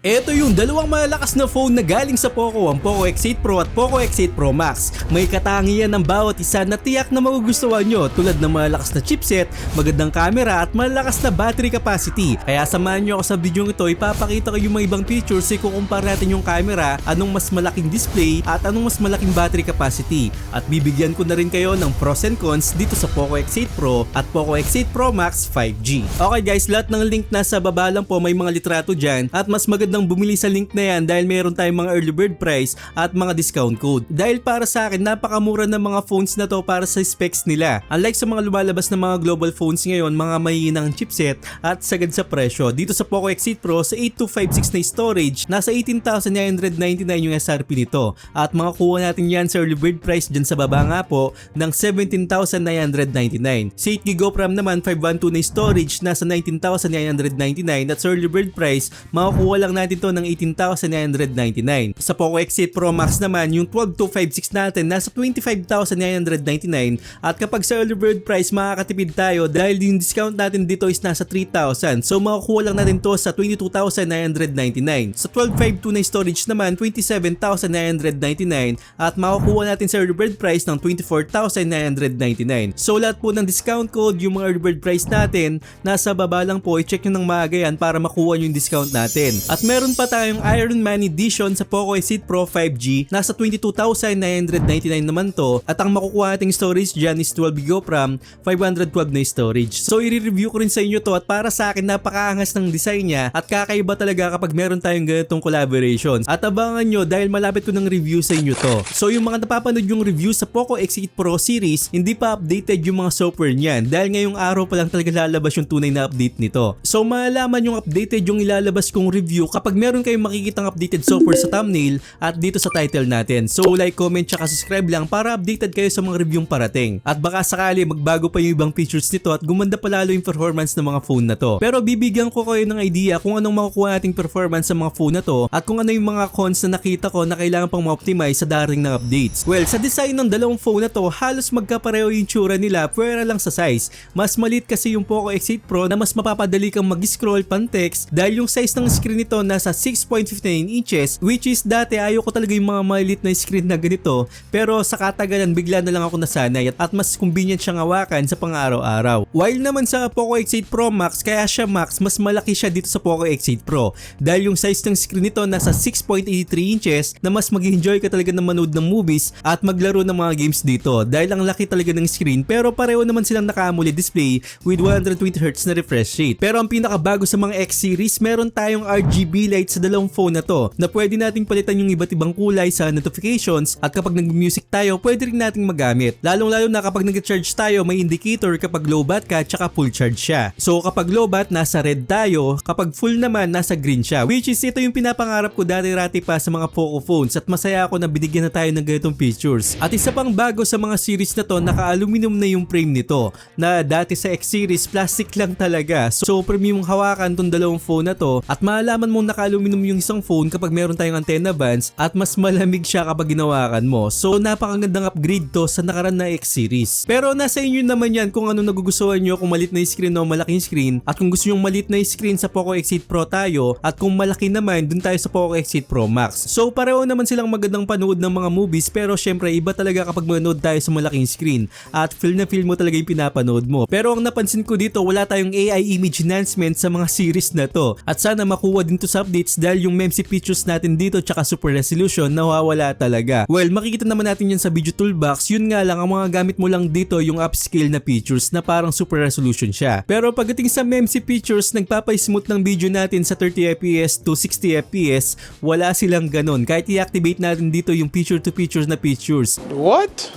Ito yung dalawang malalakas na phone na galing sa Poco, ang Poco X8 Pro at Poco X8 Pro Max. May katangian ng bawat isa na tiyak na magugustuhan nyo tulad ng malalakas na chipset, magandang camera at malalakas na battery capacity. Kaya samahan nyo ako sa video ito, ipapakita ko yung mga ibang features ikukumpara natin yung camera, anong mas malaking display at anong mas malaking battery capacity. At bibigyan ko na rin kayo ng pros and cons dito sa Poco X8 Pro at Poco X8 Pro Max 5G. Okay guys, lahat ng link nasa baba lang po, may mga litrato dyan at mas magandang bumili sa link na yan dahil meron tayong mga early bird price at mga discount code. Dahil para sa akin, napakamura ng mga phones na to para sa specs nila. Unlike sa mga lumalabas na mga global phones ngayon, mga mahihinang chipset at sagad sa presyo. Dito sa Poco X8 Pro, sa 8256 na storage, nasa 18,999 yung SRP nito. At makakuha natin yan sa early bird price dyan sa baba nga po ng 17,999. Sa 8GB of RAM naman, 512 na storage, nasa 19,999 at sa early bird price, makakuha lang natin to ng 18,999. Sa Poco X8 Pro Max naman, yung 12256 natin nasa 25,999 at kapag sa early bird price makakatipid tayo dahil yung discount natin dito is nasa 3,000. So makakuha lang natin to sa 22,999. Sa 1252 na storage naman, 27,999 at makakuha natin sa early bird price ng 24,999. So lahat po ng discount code, yung mga early bird price natin, nasa baba lang po, i-check nyo ng maaga yan para makuha yung discount natin. At meron pa tayong Iron Man Edition sa Poco X8 Pro 5G, nasa 22,999 naman to at ang makukuha nating storage dyan is 12GB of RAM, 512 na storage. So i-review ko rin sa inyo to at para sa akin napakaangas ng design niya at kakaiba talaga kapag meron tayong ganitong collaborations. At abangan nyo dahil malapit ko ng review sa inyo to. So yung mga napapanood yung review sa Poco X8 Pro series, hindi pa updated yung mga software niyan dahil ngayong araw pa lang talaga lalabas yung tunay na update nito. So malalaman yung updated yung ilalabas kong review kapag meron kayong makikitang updated software sa thumbnail at dito sa title natin. So like, comment, tsaka subscribe lang para updated kayo sa mga reviewong parating. At baka sakali magbago pa yung ibang features nito at gumanda pa lalo yung performance ng mga phone na to. Pero bibigyan ko kayo ng idea kung anong makukuha nating performance sa mga phone na to at kung ano yung mga cons na nakita ko na kailangan pang ma-optimize sa darating na updates. Well, sa design ng dalawang phone na to, halos magkapareho yung tsura nila, pwera lang sa size. Mas maliit kasi yung Poco X8 Pro na mas mapapadali kang mag-scroll pan-text dahil yung size ng screen nito nasa 6.59 inches, which is dati ayaw ko talaga yung mga maliit na screen na ganito, pero sa katagalan bigla na lang ako nasanay at mas convenient siyang hawakan sa pang-araw-araw. While naman sa Poco X8 Pro Max, kaya siya Max, mas malaki siya dito sa Poco X8 Pro dahil yung size ng screen nito nasa 6.83 inches na mas mag-enjoy ka talaga ng manood ng movies at maglaro ng mga games dito dahil ang laki talaga ng screen, pero pareho naman silang naka-AMOLED display with 120Hz na refresh rate. Pero ang pinakabago sa mga X series, meron tayong RGB light sa dalawang phone na to na pwede nating palitan yung iba't ibang kulay sa notifications at kapag nag-music tayo pwede rin nating magamit. Lalong-lalo na kapag nag-charge tayo, may indicator kapag low bat ka tsaka full charge siya. So kapag low bat nasa red tayo, kapag full naman nasa green siya, which is ito yung pinapangarap ko dati-rati pa sa mga Poco phones at masaya ako na binigyan na tayo ng ganitong features. At isa pang bago sa mga series na to, naka-aluminum na yung frame nito na dati sa X series plastic lang talaga. So premium hawakan tong dalawang phone na to at malalaman mong naka-aluminum yung isang phone kapag meron tayong antenna bands at mas malamig siya kapag ginawakan mo. So napakagandang upgrade to sa nakaraan na X series. Pero nasa inyo naman yan kung ano nagugustuhan nyo, kung malit na screen o malaking screen, at kung gusto nyo malit na screen sa Poco X8 Pro tayo at kung malaki naman dun tayo sa Poco X8 Pro Max. So pareho naman silang magandang panood ng mga movies, pero syempre iba talaga kapag manood tayo sa malaking screen at feel na feel mo talaga yung pinapanood mo. Pero ang napansin ko dito, wala tayong AI image enhancement sa mga series na to at sana makuha din to sa updates dahil yung MEMC features natin dito tsaka super resolution nawawala talaga. Well, makikita naman natin yan sa video toolbox, yun nga lang ang mga gamit mo lang dito yung upscale na features na parang super resolution siya. Pero pagdating sa MEMC features, nagpapa-smooth ng video natin sa 30fps to 60fps, wala silang ganon kahit i-activate natin dito yung picture to picture na features. What?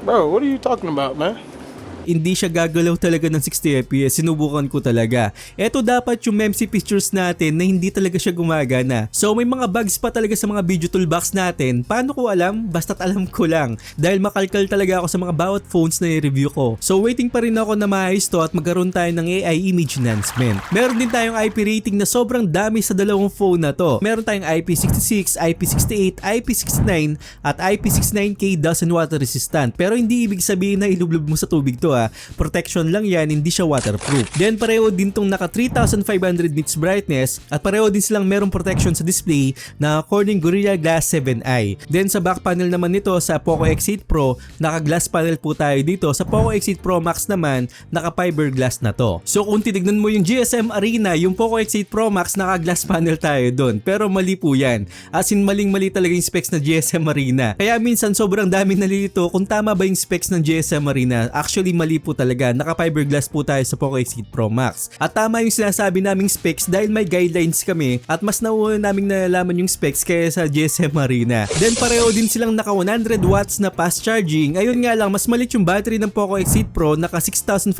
Bro, what are you talking about, man? Hindi siya gagalaw talaga ng 60fps, sinubukan ko talaga. Eto dapat yung MEMC pictures natin na hindi talaga siya gumagana. So may mga bugs pa talaga sa mga video toolbox natin. Paano ko alam? Basta't alam ko lang. Dahil makalkal talaga ako sa mga bawat phones na i-review ko. So waiting pa rin ako na maayos to at magkaroon tayo ng AI image enhancement. Meron din tayong IP rating na sobrang dami sa dalawang phone na to. Meron tayong IP66, IP68, IP69 at IP69K dust and water resistant. Pero hindi ibig sabihin na ilublob mo sa tubig to. protection lang yan, hindi siya waterproof. Then pareho din tong naka 3500 nits brightness at pareho din silang merong protection sa display na according Gorilla Glass 7i. Then sa back panel naman nito sa Poco X8 Pro, naka glass panel po tayo dito. Sa Poco X8 Pro Max naman, naka fiberglass na to. So kung titignan mo yung GSM Arena, yung Poco X8 Pro Max, naka glass panel tayo doon. Pero mali po yan. As in maling-mali talaga yung specs na GSM Arena. Kaya minsan sobrang daming nalilito kung tama ba yung specs ng GSM Arena. Actually mali po talaga. Naka fiberglass po tayo sa Poco X8 Pro Max. At tama yung sinasabi naming specs dahil may guidelines kami at mas nauuna naming nalalaman yung specs kaya sa GSM Arena. Then pareho din silang naka 100 watts na fast charging. Ayun nga lang, mas malit yung battery ng Poco X8 Pro, naka 6,500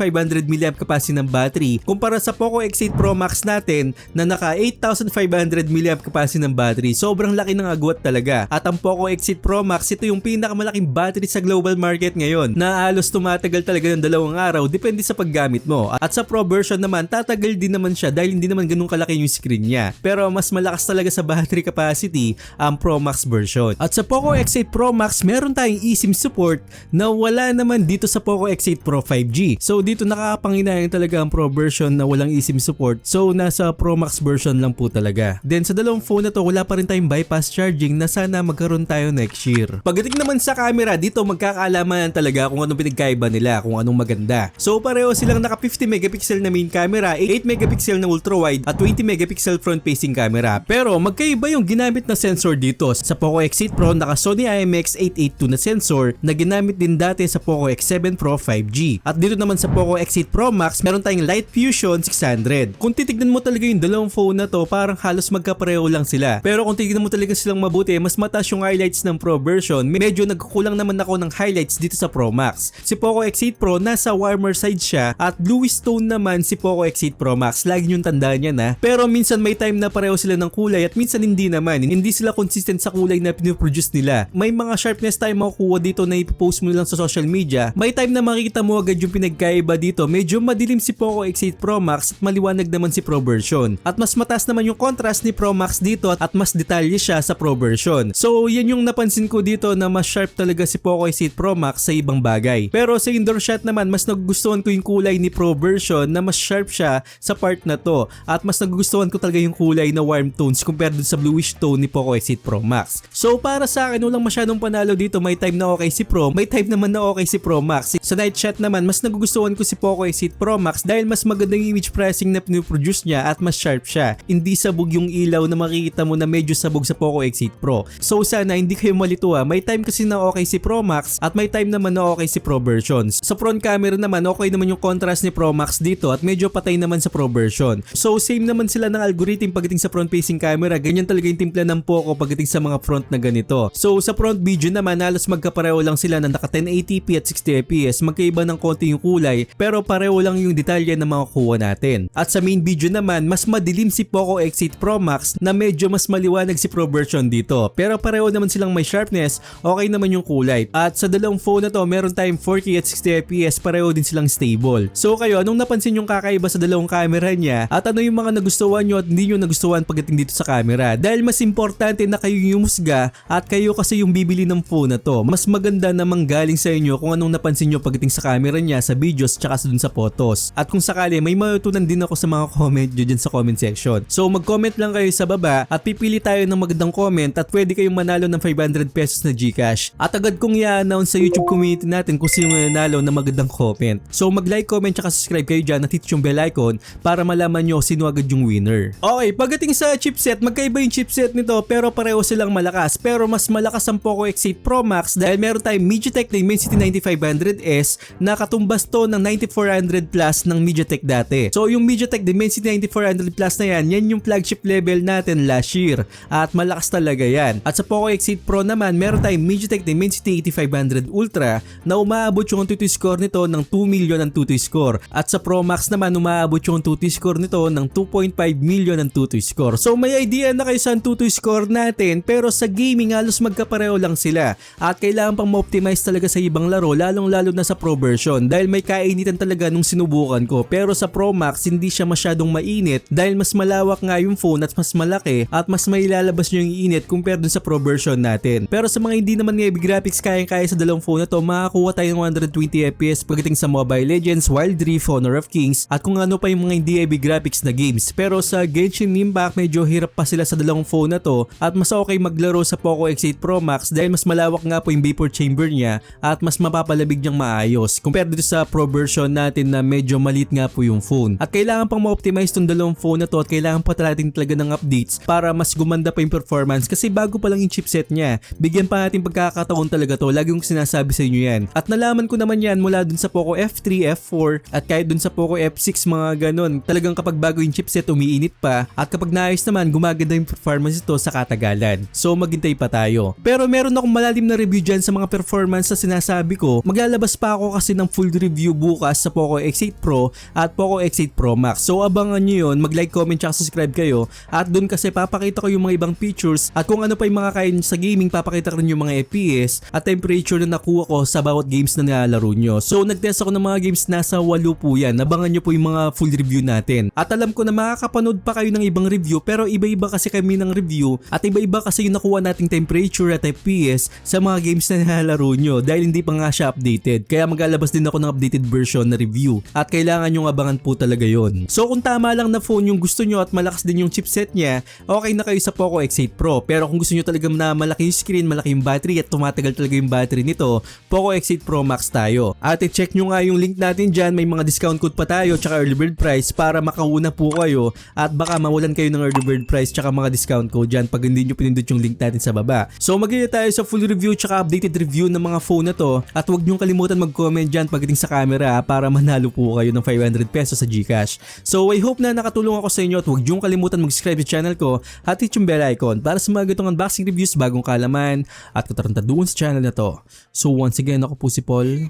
mAh capacity ng battery kumpara sa Poco X8 Pro Max natin na naka 8,500 mAh capacity ng battery. Sobrang laki ng agwat talaga. At ang Poco X8 Pro Max, ito yung pinakamalaking battery sa global market ngayon na halos tumatagal talaga ng 2 araw depende sa paggamit mo. At sa Pro version naman, tatagal din naman siya dahil hindi naman ganun kalaki yung screen niya. Pero mas malakas talaga sa battery capacity ang Pro Max version. At sa Poco X8 Pro Max, meron tayong eSIM support na wala naman dito sa Poco X8 Pro 5G. So dito nakakapanginayang talaga ang Pro version na walang eSIM support. So nasa Pro Max version lang po talaga. Then sa dalawang phone na to, wala pa rin tayong bypass charging na sana magkaroon tayo next year. Pagdating naman sa camera, dito magkakaalaman talaga kung anong pinagkaiba nila, kung anong maganda. So pareho silang naka 50 megapixel na main camera, 8 megapixel na ultra wide at 20 megapixel front facing camera. Pero magkaiba yung ginamit na sensor dito. Sa Poco X8 Pro, naka Sony IMX882 na sensor na ginamit din dati sa Poco X7 Pro 5G. At dito naman sa Poco X8 Pro Max, meron tayong Light Fusion 600. Kung titignan mo talaga yung dalawang phone na to, parang halos magkapareho lang sila. Pero kung titignan mo talaga silang mabuti, mas mataas yung highlights ng Pro version. Medyo nagkukulang naman ako ng highlights dito sa Pro Max. Si Poco X8 Pro, nasa warmer side siya at bluish tone naman si Poco X8 Pro Max. Lagi yung tandaan yan ha. Pero minsan may time na pareho sila ng kulay at minsan hindi naman. Hindi sila consistent sa kulay na pinoproduce nila. May mga sharpness tayo makukuha dito na ipopost mo lang sa social media. May time na makikita mo agad yung pinagkaiba dito. Medyo madilim si Poco X8 Pro Max at maliwanag naman si Pro version. At mas mataas naman yung contrast ni Pro Max dito at mas detalye siya sa Pro version. So yan yung napansin ko dito na mas sharp talaga si Poco X8 Pro Max sa ibang bagay. Pero sa indoor shot naman, mas nagugustuhan ko yung kulay ni Pro version na mas sharp siya sa part na to. At mas nagugustuhan ko talaga yung kulay na warm tones compared dun sa bluish tone ni Poco X8 Pro Max. So para sa akin, walang masyadong panalo dito. May time na okay si Pro, may time naman na okay si Pro Max. Sa night shot naman, mas nagugustuhan ko si Poco X8 Pro Max dahil mas maganda yung image pressing na pinoproduce niya at mas sharp siya. Hindi sabog yung ilaw na makikita mo na medyo sabog sa Poco X8 Pro. So sana hindi kayo malito ha. May time kasi na okay si Pro Max at may time naman na okay si Pro versions. Sa front camera naman, okay naman yung contrast ni Pro Max dito at medyo patay naman sa Pro version. So same naman sila ng algorithm pagdating sa front facing camera. Ganyan talaga yung timpla ng Poco pagdating sa mga front na ganito. So sa front video naman, halos magkapareho lang sila na naka 1080p at 60fps. Magkaiba ng konti yung kulay pero pareho lang yung detalye na makukuha natin. At sa main video naman, mas madilim si Poco X8 Pro Max na medyo mas maliwanag si Pro version dito. Pero pareho naman silang may sharpness, okay naman yung kulay. At sa dalawang phone na to, meron tayong 4K at 60fps, pareho din silang stable. So kayo, anong napansin yung kakaiba sa dalawang camera niya? At ano yung mga nagustuhan nyo at hindi nyo nagustuhan pagdating dito sa camera? Dahil mas importante na kayo yung musga at kayo kasi yung bibili ng phone na to. Mas maganda namang galing sa inyo kung anong napansin nyo pagdating sa camera niya, sa videos, tsaka dun sa photos. At kung sakali, may matutunan din ako sa mga comment nyo dyan sa comment section. So mag-comment lang kayo sa baba at pipili tayo ng magandang comment at pwede kayong manalo ng 500 pesos na GCash. At agad kong i-announce sa YouTube community natin kung sino nanalo ng magandang comment. So mag-like, comment, tsaka subscribe kayo dyan at hit yung bell icon para malaman nyo sino agad yung winner. Okay, pagdating sa chipset, magkaiba yung chipset nito pero pareho silang malakas. Pero mas malakas ang Poco X8 Pro Max dahil meron tayong MediaTek Dimensity 9500S na katumbas to ng 9400 Plus ng MediaTek dati. So yung MediaTek Dimensity 9400 Plus na yan yung flagship level natin last year at malakas talaga yan. At sa Poco X8 Pro naman, meron tayong MediaTek Dimensity 8500 Ultra na umaabot yung Antutu score nito ng 2 million ang Antutu score. At sa Pro Max naman, umaabot yung Antutu score nito ng 2.5 million ang Antutu score. So may idea na kayo sa Antutu score natin pero sa gaming halos magkapareho lang sila. At kailangan pang ma-optimize talaga sa ibang laro, lalong-lalo na sa Pro version dahil may kainitan talaga nung sinubukan ko. Pero sa Pro Max, hindi siya masyadong mainit dahil mas malawak nga yung phone at mas malaki at mas may lalabas nyo yung init compared dun sa Pro version natin. Pero sa mga hindi naman nga graphics kayang-kaya sa dalawang phone na to, makakuha tayo ng 120 FPS FPS pagdating sa Mobile Legends, Wild Rift, Honor of Kings at kung ano pa yung mga hindi heavy graphics na games. Pero sa Genshin Impact medyo hirap pa sila sa dalawang phone na to at mas okay maglaro sa Poco X8 Pro Max dahil mas malawak nga po yung vapor chamber niya at mas mapapalamig niyang maayos compared dito sa Pro version natin na medyo maliit nga po yung phone. At kailangan pang ma-optimize tong dalawang phone na to at kailangan pa natin talaga ng updates para mas gumanda pa yung performance kasi bago pa lang yung chipset niya. Bigyan pa natin pagkakataon talaga to, lagi kong sinasabi sa inyo yan. At nalaman ko naman yan mula dun sa Poco F3, F4 at kahit dun sa Poco F6 mga ganun. Talagang kapag bago yung chipset umiinit pa at kapag naayos naman gumaganda yung performance ito sa katagalan. So maghintay pa tayo. Pero meron akong malalim na review dyan sa mga performance na sinasabi ko. Maglalabas pa ako kasi ng full review bukas sa Poco X8 Pro at Poco X8 Pro Max. So abangan nyo yun, mag-like, comment, tsaka subscribe kayo at dun kasi papakita ko yung mga ibang features at kung ano pa yung mga kain sa gaming, papakita ko rin yung mga FPS at temperature na nakuha ko sa bawat games na nilalaro nyo. So nagtest ako ng mga games, nasa 8 po yan. Abangan nyo po yung mga full review natin. At alam ko na makakapanood pa kayo ng ibang review pero iba-iba kasi kami ng review at iba-iba kasi yung nakuha nating temperature at FPS sa mga games na nilalaro nyo dahil hindi pa nga siya updated. Kaya maglalabas din ako ng updated version na review at kailangan nyo abangan po talaga yon. So kung tama lang na phone yung gusto nyo at malakas din yung chipset niya, okay na kayo sa Poco X8 Pro. Pero kung gusto nyo talaga na malaki yung screen, malaki yung battery at tumatagal talaga yung battery nito, Poco X8 Pro Max tayo. At i-check nyo nga yung link natin dyan, may mga discount code pa tayo tsaka early bird price para makauna po kayo at baka mawalan kayo ng early bird price tsaka mga discount code dyan pag hindi nyo pinindot yung link natin sa baba. So magiging tayo sa full review tsaka updated review ng mga phone na to at huwag nyo kalimutan mag-comment dyan pagdating sa camera para manalo po kayo ng 500 pesos sa GCash. So I hope na nakatulong ako sa inyo at huwag nyo kalimutan mag-subscribe sa channel ko at hit yung bell icon para sa mga ganitong unboxing reviews, bagong kalaman at katarantaduhan sa channel na to. So once again, ako po si Paul.